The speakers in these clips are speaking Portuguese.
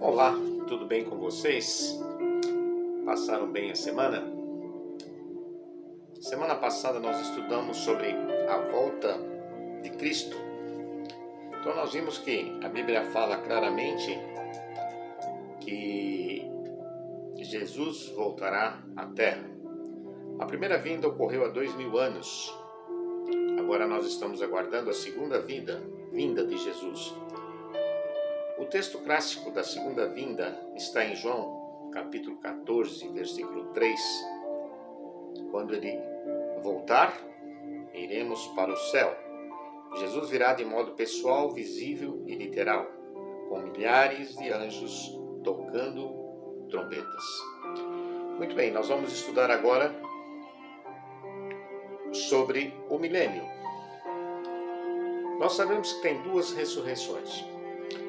Olá, tudo bem com vocês? Passaram bem a semana? Semana passada nós estudamos sobre a volta de Cristo. Então nós vimos que a Bíblia fala claramente que Jesus voltará à Terra. A primeira vinda ocorreu há 2000 anos. Agora nós estamos aguardando a segunda vinda de Jesus. O texto clássico da segunda vinda está em João, capítulo 14, versículo 3. Quando ele voltar, iremos para o céu. Jesus virá de modo pessoal, visível e literal, com milhares de anjos tocando trombetas. Muito bem, nós vamos estudar agora sobre o milênio. Nós sabemos que tem duas ressurreições.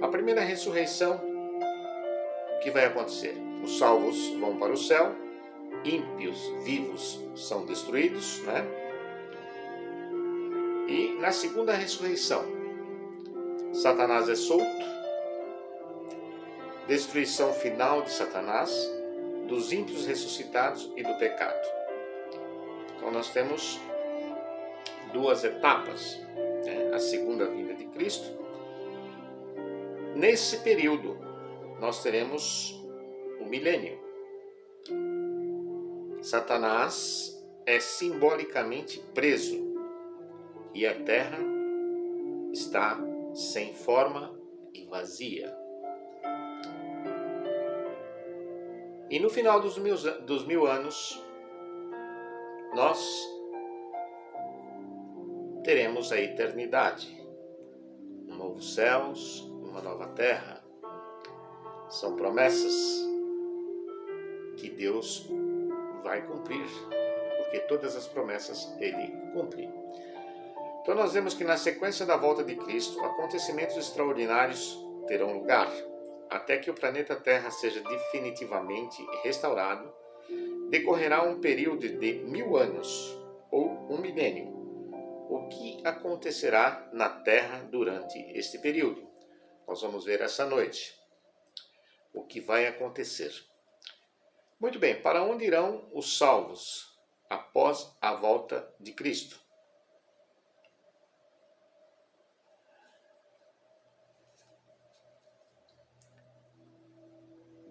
A primeira ressurreição, o que vai acontecer? Os salvos vão para o céu, ímpios vivos são destruídos, né? E na segunda ressurreição, Satanás é solto, destruição final de Satanás, dos ímpios ressuscitados e do pecado. Então nós temos duas etapas, né? A segunda vinda de Cristo. Nesse período, nós teremos o milênio. Satanás é simbolicamente preso e a terra está sem forma e vazia. E no final dos mil anos, nós teremos a eternidade, novos céus, uma nova terra. São promessas que Deus vai cumprir, porque todas as promessas Ele cumpre. Então nós vemos que na sequência da volta de Cristo, acontecimentos extraordinários terão lugar, até que o planeta Terra seja definitivamente restaurado. Decorrerá um período de 1000 anos, ou um milênio. O que acontecerá na Terra durante este período? Nós vamos ver essa noite o que vai acontecer. Muito bem, para onde irão os salvos após a volta de Cristo?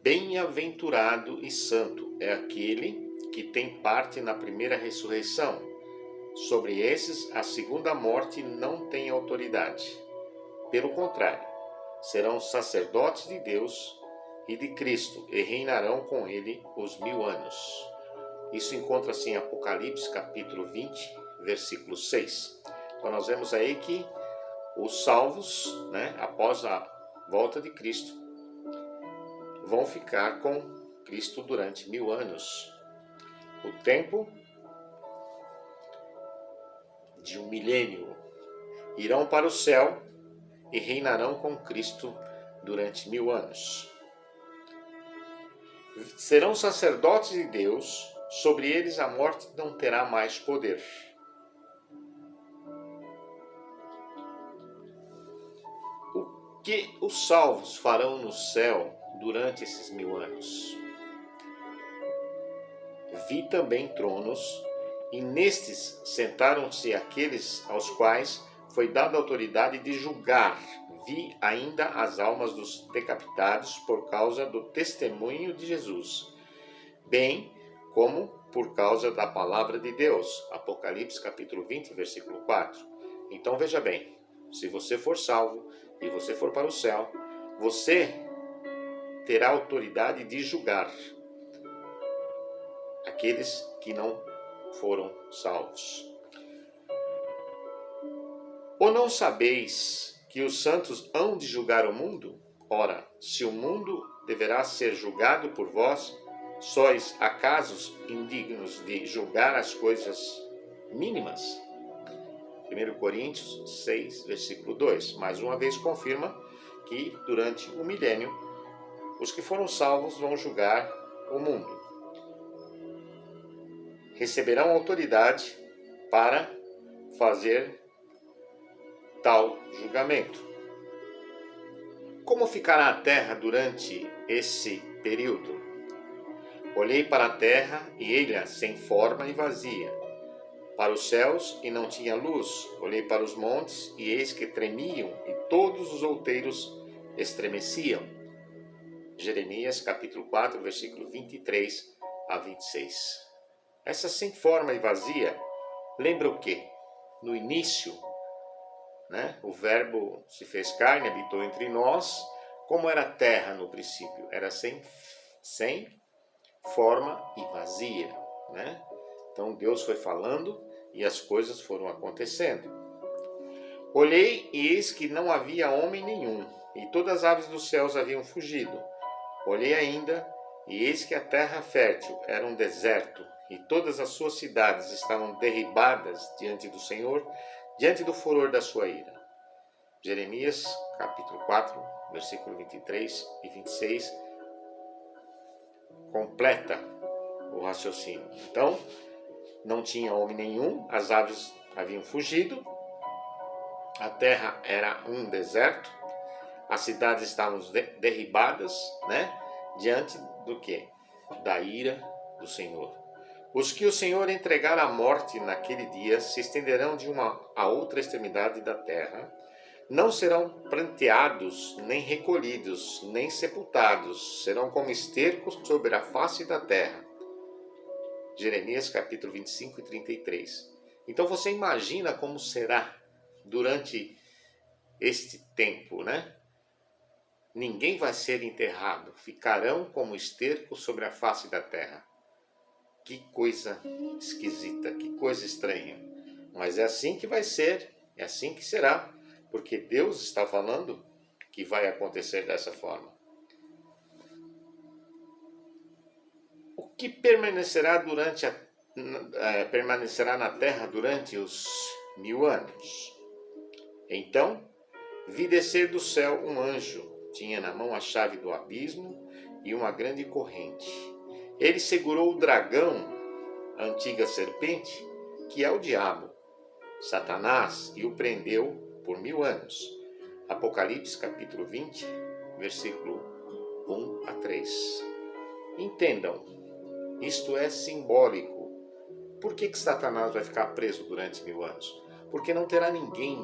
Bem-aventurado e santo é aquele que tem parte na primeira ressurreição. Sobre esses, a segunda morte não tem autoridade. Pelo contrário, serão sacerdotes de Deus e de Cristo e reinarão com ele os 1000 anos. Isso encontra-se em Apocalipse capítulo 20, versículo 6. Então nós vemos aí que os salvos, após a volta de Cristo, vão ficar com Cristo durante 1000 anos. O tempo de um milênio. Irão para o céu e reinarão com Cristo durante 1000 anos. Serão sacerdotes de Deus, sobre eles a morte não terá mais poder. O que os salvos farão no céu durante esses 1000 anos? Vi também tronos, e nestes sentaram-se aqueles aos quais foi dada a autoridade de julgar. Vi ainda as almas dos decapitados por causa do testemunho de Jesus, bem como por causa da palavra de Deus. Apocalipse capítulo 20, versículo 4. Então veja bem, se você for salvo e você for para o céu, você terá autoridade de julgar aqueles que não foram salvos. Ou não sabeis que os santos hão de julgar o mundo? Ora, se o mundo deverá ser julgado por vós, sois acaso indignos de julgar as coisas mínimas? 1 Coríntios 6, versículo 2. Mais uma vez confirma que durante o milênio, os que foram salvos vão julgar o mundo. Receberão autoridade para fazer tal julgamento. Como ficará a terra durante esse período? Olhei para a terra e eis-la sem forma e vazia. Para os céus e não tinha luz. Olhei para os montes e eis que tremiam e todos os outeiros estremeciam. Jeremias capítulo 4, versículo 23 a 26. Essa sem forma e vazia lembra o quê? No início, o verbo se fez carne, habitou entre nós. Como era a terra no princípio? Era sem forma e vazia. Então Deus foi falando e as coisas foram acontecendo. Olhei e eis que não havia homem nenhum, e todas as aves dos céus haviam fugido. Olhei ainda e eis que a terra fértil era um deserto, e todas as suas cidades estavam derribadas diante do Senhor, diante do furor da sua ira. Jeremias, capítulo 4, versículo 23 e 26, completa o raciocínio. Então, não tinha homem nenhum, as aves haviam fugido, a terra era um deserto, as cidades estavam derribadas, diante do quê? Da ira do Senhor. Os que o Senhor entregar à morte naquele dia se estenderão de uma a outra extremidade da terra, não serão pranteados, nem recolhidos, nem sepultados, serão como estercos sobre a face da terra. Jeremias capítulo 25 e 33. Então você imagina como será durante este tempo, Ninguém vai ser enterrado, ficarão como esterco sobre a face da terra. Que coisa esquisita, que coisa estranha. Mas é assim que vai ser, é assim que será, porque Deus está falando que vai acontecer dessa forma. O que permanecerá permanecerá na terra durante os 1000 anos? Então, vi descer do céu um anjo, tinha na mão a chave do abismo e uma grande corrente. Ele segurou o dragão, a antiga serpente, que é o diabo, Satanás, e o prendeu por 1000 anos. Apocalipse capítulo 20, versículo 1 a 3. Entendam, isto é simbólico. Por que Satanás vai ficar preso durante 1000 anos? Porque não terá ninguém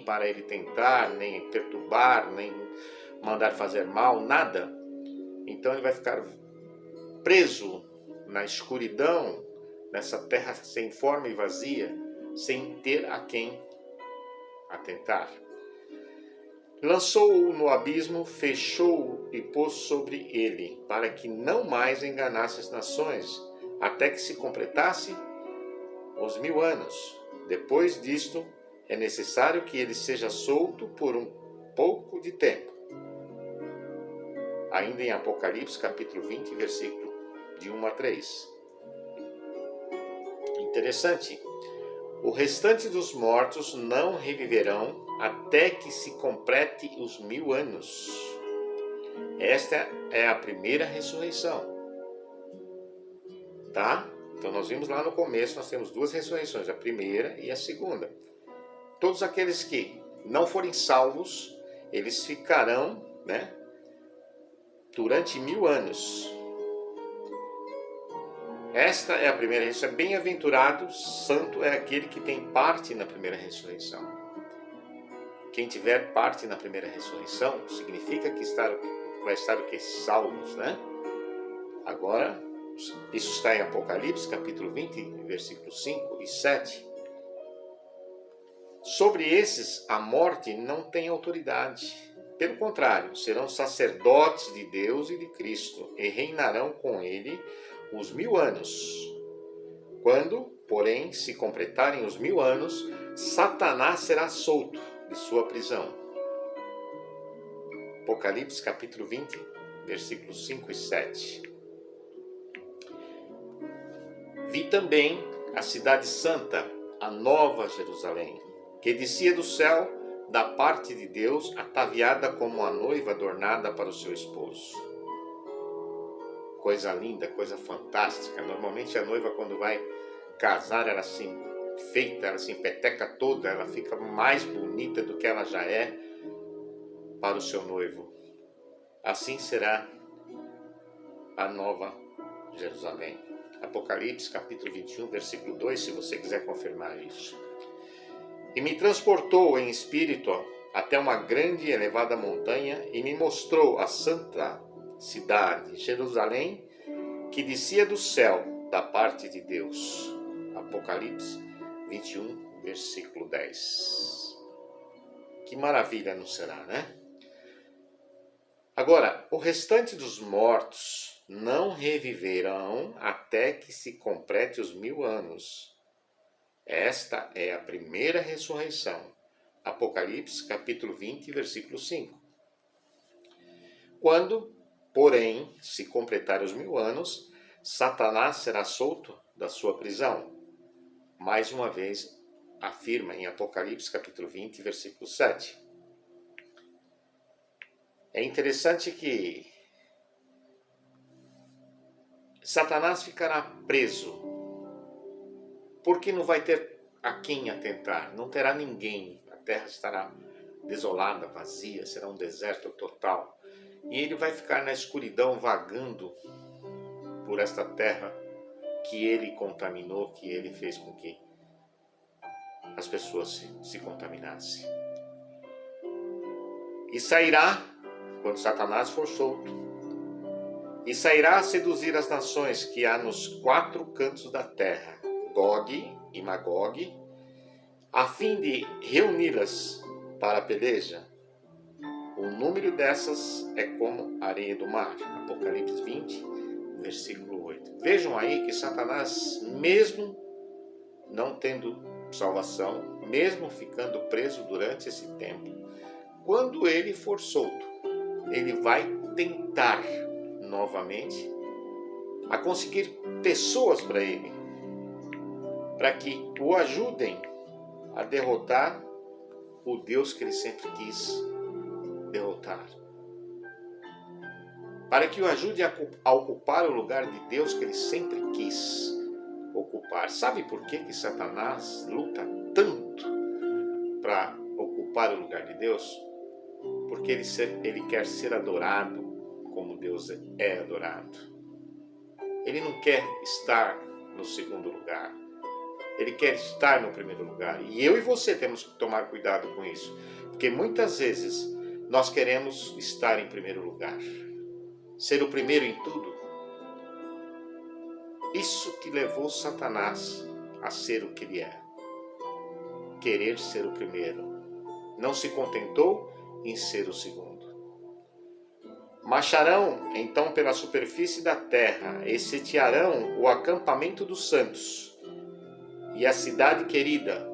para ele tentar, nem perturbar, nem mandar fazer mal, nada. Então ele vai ficar preso na escuridão, nessa terra sem forma e vazia, sem ter a quem atentar. Lançou-o no abismo, fechou-o e pôs sobre ele, para que não mais enganasse as nações, até que se completasse os 1000 anos. Depois disto, é necessário que ele seja solto por um pouco de tempo. Ainda em Apocalipse, capítulo 20, versículo de 1 a 3. Interessante. O restante dos mortos não reviverão até que se complete os 1000 anos. Esta é a primeira ressurreição. Tá? Então nós vimos lá no começo, nós temos duas ressurreições, a primeira e a segunda. Todos aqueles que não forem salvos, eles ficarão, durante 1000 anos. Esta é a primeira ressurreição. Bem-aventurado, santo é aquele que tem parte na primeira ressurreição. Quem tiver parte na primeira ressurreição, significa que vai estar o quê? Salvos, Agora, isso está em Apocalipse, capítulo 20, versículos 5 e 7. Sobre esses, a morte não tem autoridade. Pelo contrário, serão sacerdotes de Deus e de Cristo e reinarão com ele os 1000 anos. Quando, porém, se completarem os 1000 anos, Satanás será solto de sua prisão. Apocalipse capítulo 20, versículos 5 e 7. Vi também a cidade santa, a nova Jerusalém, que descia do céu da parte de Deus, ataviada como a noiva adornada para o seu esposo. Coisa linda, coisa fantástica. Normalmente a noiva, quando vai casar, ela se enfeita, ela se empeteca toda, ela fica mais bonita do que ela já é. para o seu noivo. Assim será a nova Jerusalém. Apocalipse capítulo 21, versículo 2, se você quiser confirmar isso. E me transportou em espírito até uma grande e elevada montanha e me mostrou a santa cidade, Jerusalém, que descia do céu da parte de Deus. Apocalipse 21, versículo 10. Que maravilha não será, né? Agora, o restante dos mortos não reviverão até que se complete os 1000 anos. Esta é a primeira ressurreição. Apocalipse capítulo 20, versículo 5. Quando, porém, se completar os 1000 anos, Satanás será solto da sua prisão. Mais uma vez, afirma em Apocalipse capítulo 20, versículo 7. É interessante que Satanás ficará preso, porque não vai ter a quem atentar, não terá ninguém, a terra estará desolada, vazia, será um deserto total. E ele vai ficar na escuridão vagando por esta terra que ele contaminou, que ele fez com que as pessoas se contaminassem. E sairá, quando Satanás for solto, e sairá a seduzir as nações que há nos 4 cantos da terra, Gog e Magog, a fim de reuni-las para a peleja. O número dessas é como a areia do mar. Apocalipse 20, versículo 8. Vejam aí que Satanás, mesmo não tendo salvação, mesmo ficando preso durante esse tempo, quando ele for solto, ele vai tentar novamente a conseguir pessoas para ele, para que o ajudem a derrotar o Deus que ele sempre quis derrotar, para que o ajude a ocupar o lugar de Deus que ele sempre quis ocupar. Sabe por que Satanás luta tanto para ocupar o lugar de Deus? Porque ele quer ser adorado como Deus é adorado. Ele não quer estar no segundo lugar. Ele quer estar no primeiro lugar. E eu e você temos que tomar cuidado com isso. Porque muitas vezes nós queremos estar em primeiro lugar. Ser o primeiro em tudo. Isso que levou Satanás a ser o que ele é. Querer ser o primeiro. Não se contentou em ser o segundo. Marcharão então pela superfície da terra e sitiarão o acampamento dos santos e a cidade querida.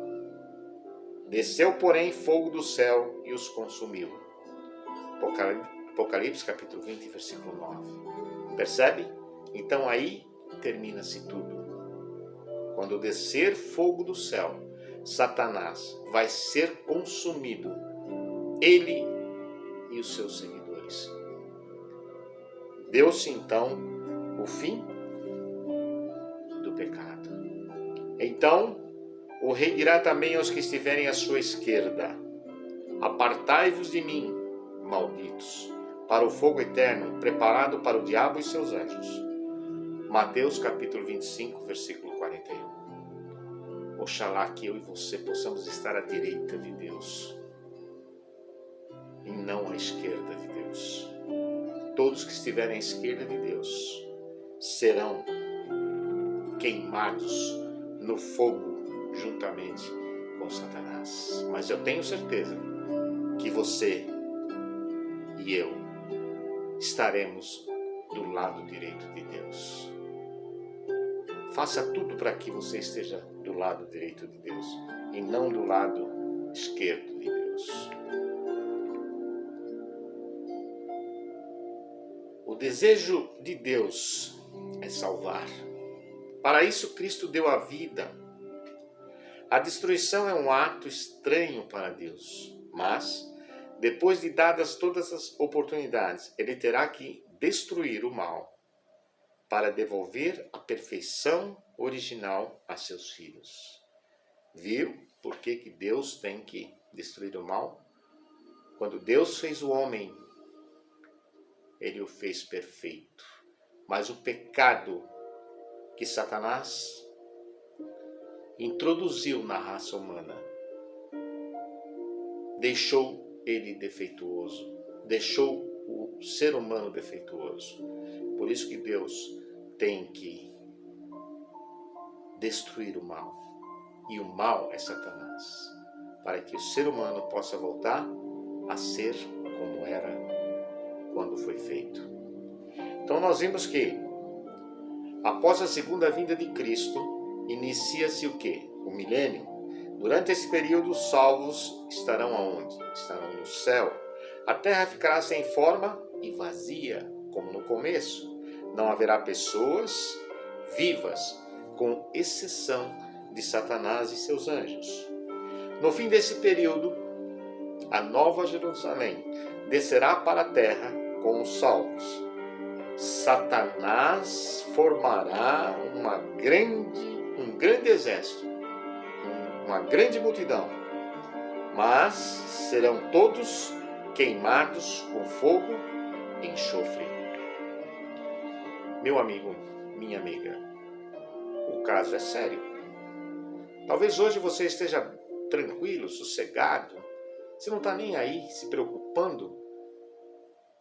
Desceu, porém, fogo do céu e os consumiu. Apocalipse capítulo 20, versículo 9. Percebe? Então aí termina-se tudo. Quando descer fogo do céu, Satanás vai ser consumido, ele e os seus seguidores. Deu-se então o fim do pecado. Então o rei dirá também aos que estiverem à sua esquerda: apartai-vos de mim, malditos, para o fogo eterno, preparado para o diabo e seus anjos. Mateus capítulo 25, versículo 41. Oxalá que eu e você possamos estar à direita de Deus e não à esquerda de Deus. Todos que estiverem à esquerda de Deus serão queimados no fogo juntamente com Satanás. Mas eu tenho certeza que você e eu estaremos do lado direito de Deus. Faça tudo para que você esteja do lado direito de Deus e não do lado esquerdo de Deus. O desejo de Deus é salvar. Para isso Cristo deu a vida. A destruição é um ato estranho para Deus, mas depois de dadas todas as oportunidades, ele terá que destruir o mal para devolver a perfeição original a seus filhos. Viu por que Deus tem que destruir o mal? Quando Deus fez o homem, Ele o fez perfeito. Mas o pecado que Satanás introduziu na raça humana deixou ele defeituoso, deixou o ser humano defeituoso. Por isso que Deus tem que destruir o mal. E o mal é Satanás, para que o ser humano possa voltar a ser como era quando foi feito. Então nós vimos que após a segunda vinda de Cristo, inicia-se o quê? O milênio. Durante esse período, os salvos estarão aonde? Estarão no céu. A terra ficará sem forma e vazia, como no começo. Não haverá pessoas vivas, com exceção de Satanás e seus anjos. No fim desse período, a Nova Jerusalém descerá para a terra com os salvos. Satanás formará um grande exército, uma grande multidão, mas serão todos queimados com fogo e enxofre. Meu amigo, minha amiga, o caso é sério. Talvez hoje você esteja tranquilo, sossegado, você não está nem aí se preocupando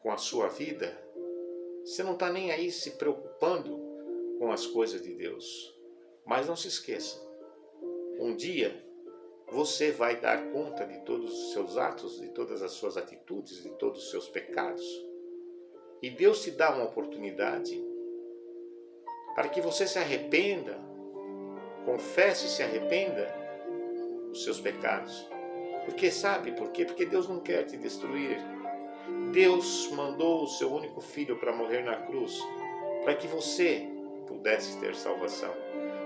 com a sua vida, você não está nem aí se preocupando com as coisas de Deus. Mas não se esqueça, um dia você vai dar conta de todos os seus atos, de todas as suas atitudes, de todos os seus pecados. E Deus te dá uma oportunidade para que você se arrependa, confesse e se arrependa dos seus pecados. Porque sabe por quê? Porque Deus não quer te destruir. Deus mandou o seu único filho para morrer na cruz, para que você pudesse ter salvação,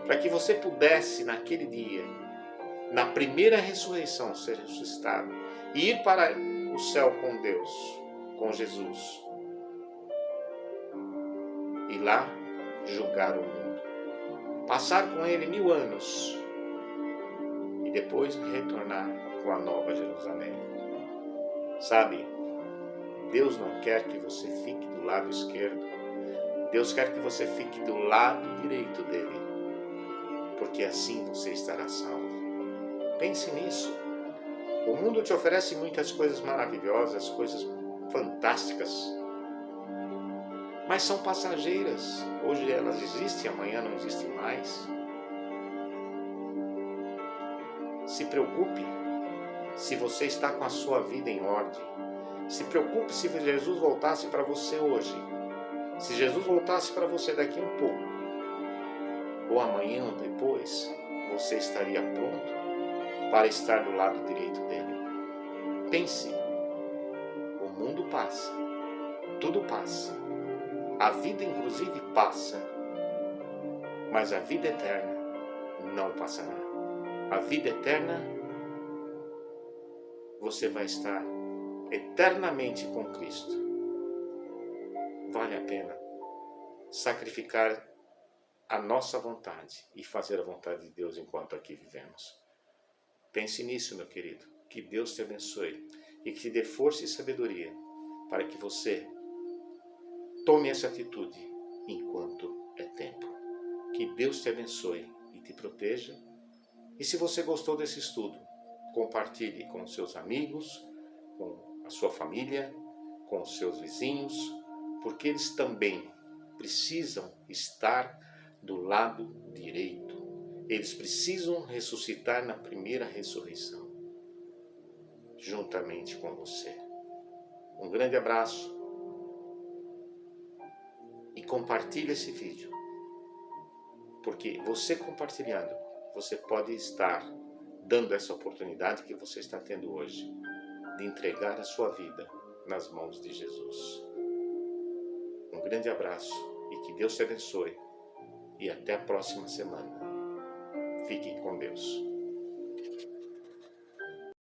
para que você pudesse naquele dia, na primeira ressurreição, ser ressuscitado e ir para o céu com Deus, com Jesus, e lá julgar o mundo, passar com Ele 1000 anos e depois retornar com a Nova Jerusalém. Sabe, Deus não quer que você fique do lado esquerdo, Deus quer que você fique do lado direito dele, porque assim você estará salvo. Pense nisso. O mundo te oferece muitas coisas maravilhosas, coisas fantásticas, mas são passageiras. Hoje elas existem, amanhã não existem mais. Se preocupe se você está com a sua vida em ordem. Se preocupe se Jesus voltasse para você hoje. Se Jesus voltasse para você daqui um pouco, ou amanhã ou depois, você estaria pronto para estar do lado direito dele. Pense, o mundo passa, tudo passa, a vida inclusive passa, mas a vida eterna não passará. A vida eterna, você vai estar eternamente com Cristo. Vale a pena sacrificar a nossa vontade e fazer a vontade de Deus enquanto aqui vivemos. Pense nisso, meu querido. Que Deus te abençoe e que te dê força e sabedoria para que você tome essa atitude enquanto é tempo. Que Deus te abençoe e te proteja. E se você gostou desse estudo, compartilhe com seus amigos, com a sua família, com os seus vizinhos, porque eles também precisam estar do lado direito. Eles precisam ressuscitar na primeira ressurreição, juntamente com você. Um grande abraço e compartilhe esse vídeo, porque você compartilhando, você pode estar dando essa oportunidade que você está tendo hoje, de entregar a sua vida nas mãos de Jesus. Um grande abraço e que Deus te abençoe. E até a próxima semana. Fique com Deus.